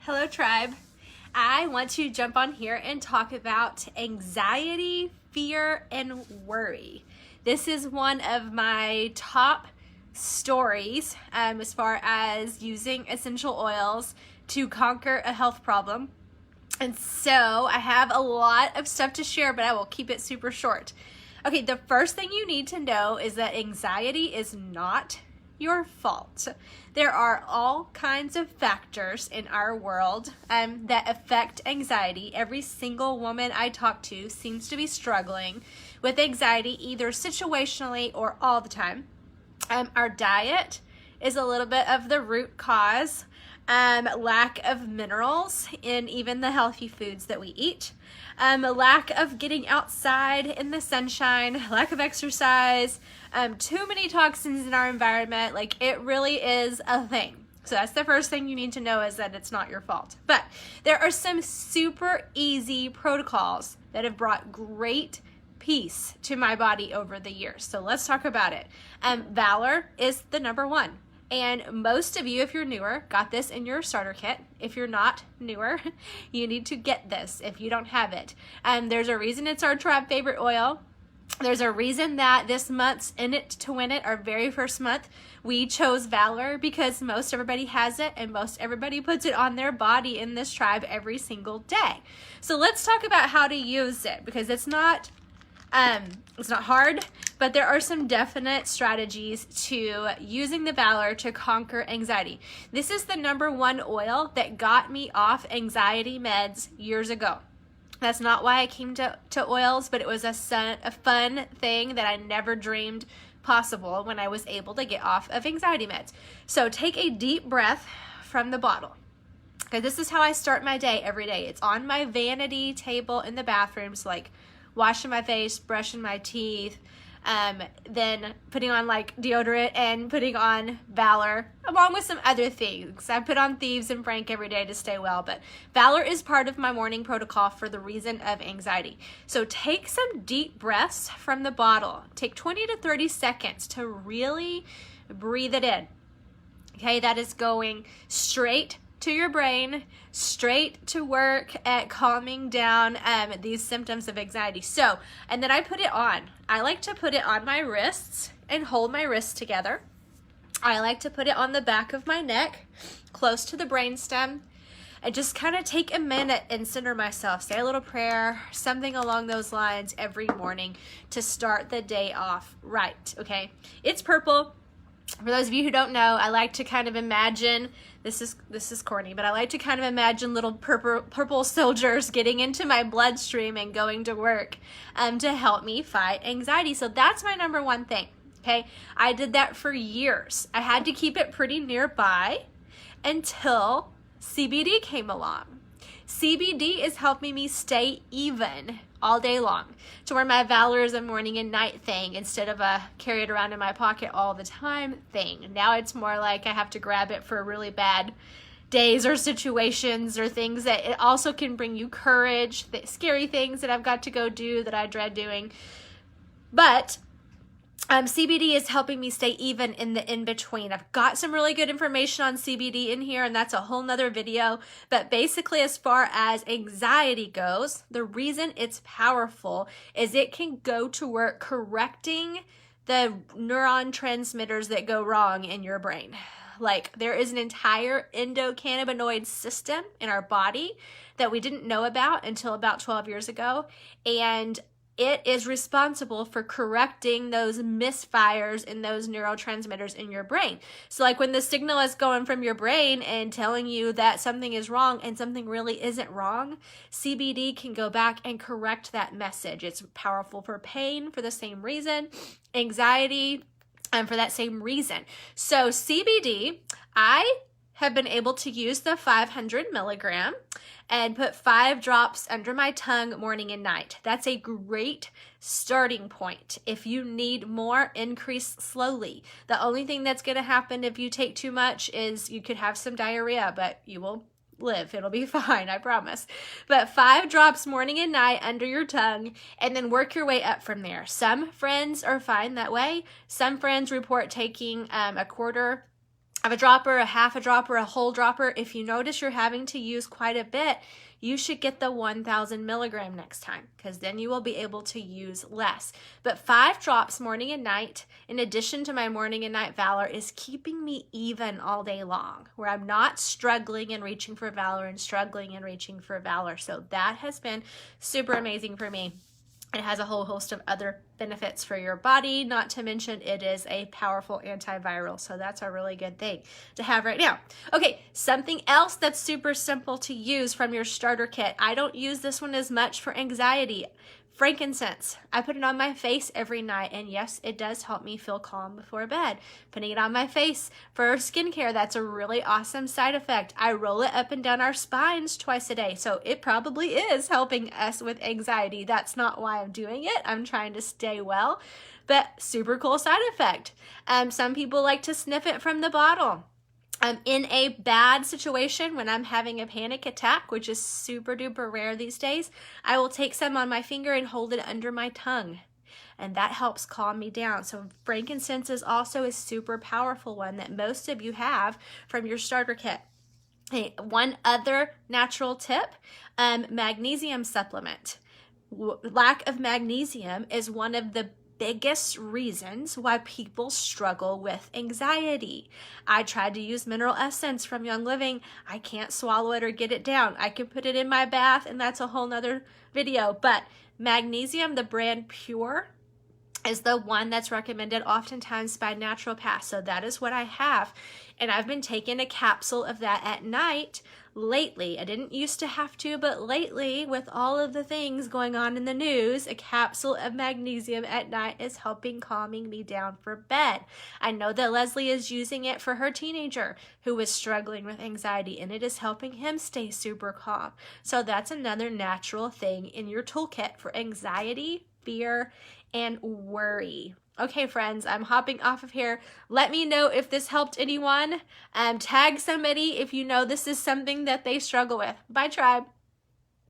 Hello, tribe. I want to jump on here and talk about anxiety, fear, and worry. This is one of my top stories as far as using essential oils to conquer a health problem. And so I have a lot of stuff to share, but I will keep it super short. Okay, the first thing you need to know is that anxiety is not your fault. There are all kinds of factors in our world that affect anxiety. Every single woman I talk to seems to be struggling with anxiety, either situationally or all the time. Our diet is a little bit of the root cause. Lack of minerals in even the healthy foods that we eat. Lack of getting outside in the sunshine, lack of exercise, too many toxins in our environment. Like, it really is a thing. So that's the first thing you need to know, is that it's not your fault. But there are some super easy protocols that have brought great peace to my body over the years. So let's talk about it. Valor is the number one. And most of you, if you're newer, got this in your starter kit. If you're not newer, you need to get this if you don't have it. There's a reason it's our tribe favorite oil. There's a reason that this month's In It to Win It, our very first month, we chose Valor, because most everybody has it and most everybody puts it on their body in this tribe every single day. So let's talk about how to use it, because it's not hard, but there are some definite strategies to using the Valor to conquer anxiety. This is the number one oil that got me off anxiety meds years ago. That's not why I came to oils, but it was a fun thing that I never dreamed possible when I was able to get off of anxiety meds. So take a deep breath from the bottle. Okay, this is how I start my day every day. It's on my vanity table in the bathroom, so like washing my face, brushing my teeth, then putting on like deodorant and putting on Valor, along with some other things. I put on Thieves and Frank every day to stay well, but Valor is part of my morning protocol for the reason of anxiety. So take some deep breaths from the bottle. Take 20 to 30 seconds to really breathe it in. Okay, that is going straight to your brain, straight to work at calming down these symptoms of anxiety. So, and then I put it on. I like to put it on my wrists and hold my wrists together. I like to put it on the back of my neck, close to the brainstem, and just kind of take a minute and center myself. Say a little prayer, something along those lines every morning to start the day off right, okay? It's purple. For those of you who don't know, I like to kind of imagine, this is corny, but I like to kind of imagine little purple soldiers getting into my bloodstream and going to work to help me fight anxiety. So that's my number one thing, okay? I did that for years. I had to keep it pretty nearby until CBD came along. CBD is helping me stay even all day long, to where my Valor is a morning and night thing instead of a carry it around in my pocket all the time thing. Now it's more like I have to grab it for really bad days or situations or things that it also can bring you courage, the scary things that I've got to go do that I dread doing. But CBD is helping me stay even in the in-between. I've got some really good information on CBD in here, and that's a whole nother video. But basically, as far as anxiety goes, the reason it's powerful is it can go to work correcting the neuron transmitters that go wrong in your brain. Like, there is an entire endocannabinoid system in our body that we didn't know about until about 12 years ago, and it is responsible for correcting those misfires in those neurotransmitters in your brain. So like when the signal is going from your brain and telling you that something is wrong and something really isn't wrong, CBD can go back and correct that message. It's powerful for pain for the same reason, anxiety, for that same reason. So CBD, I have been able to use the 500 milligram and put 5 drops under my tongue morning and night. That's a great starting point. If you need more, increase slowly. The only thing that's going to happen if you take too much is you could have some diarrhea, but you will live. It'll be fine, I promise. But 5 drops morning and night under your tongue, and then work your way up from there. Some friends are fine that way. Some friends report taking a quarter of a dropper, a half a dropper, a whole dropper. If you notice you're having to use quite a bit, you should get the 1,000 milligram next time, because then you will be able to use less. But 5 drops morning and night, in addition to my morning and night Valor, is keeping me even all day long, where I'm not struggling and reaching for Valor and struggling and reaching for Valor. So that has been super amazing for me. It has a whole host of other benefits for your body, not to mention it is a powerful antiviral. So that's a really good thing to have right now. Okay, something else that's super simple to use from your starter kit. I don't use this one as much for anxiety. Frankincense. I put it on my face every night, and yes, it does help me feel calm before bed. Putting it on my face for skincare, that's a really awesome side effect. I roll it up and down our spines twice a day, so it probably is helping us with anxiety. That's not why I'm doing it. I'm trying to stay well, but super cool side effect. Some people like to sniff it from the bottle. In a bad situation, when I'm having a panic attack, which is super duper rare these days, I will take some on my finger and hold it under my tongue. And that helps calm me down. So frankincense is also a super powerful one that most of you have from your starter kit. Hey, one other natural tip, magnesium supplement. Lack of magnesium is one of the biggest reasons why people struggle with anxiety. I tried to use mineral essence from Young Living. I can't swallow it or get it down. I can put it in my bath, and that's a whole nother video. But magnesium, the brand Pure, is the one that's recommended oftentimes by naturopaths. So that is what I have. And I've been taking a capsule of that at night lately. I didn't used to have to, but lately, with all of the things going on in the news, a capsule of magnesium at night is helping calming me down for bed. I know that Leslie is using it for her teenager who is struggling with anxiety, and it is helping him stay super calm. So that's another natural thing in your toolkit for anxiety, fear, and worry. Okay, friends, I'm hopping off of here. Let me know if this helped anyone. Tag somebody if you know this is something that they struggle with. Bye, tribe.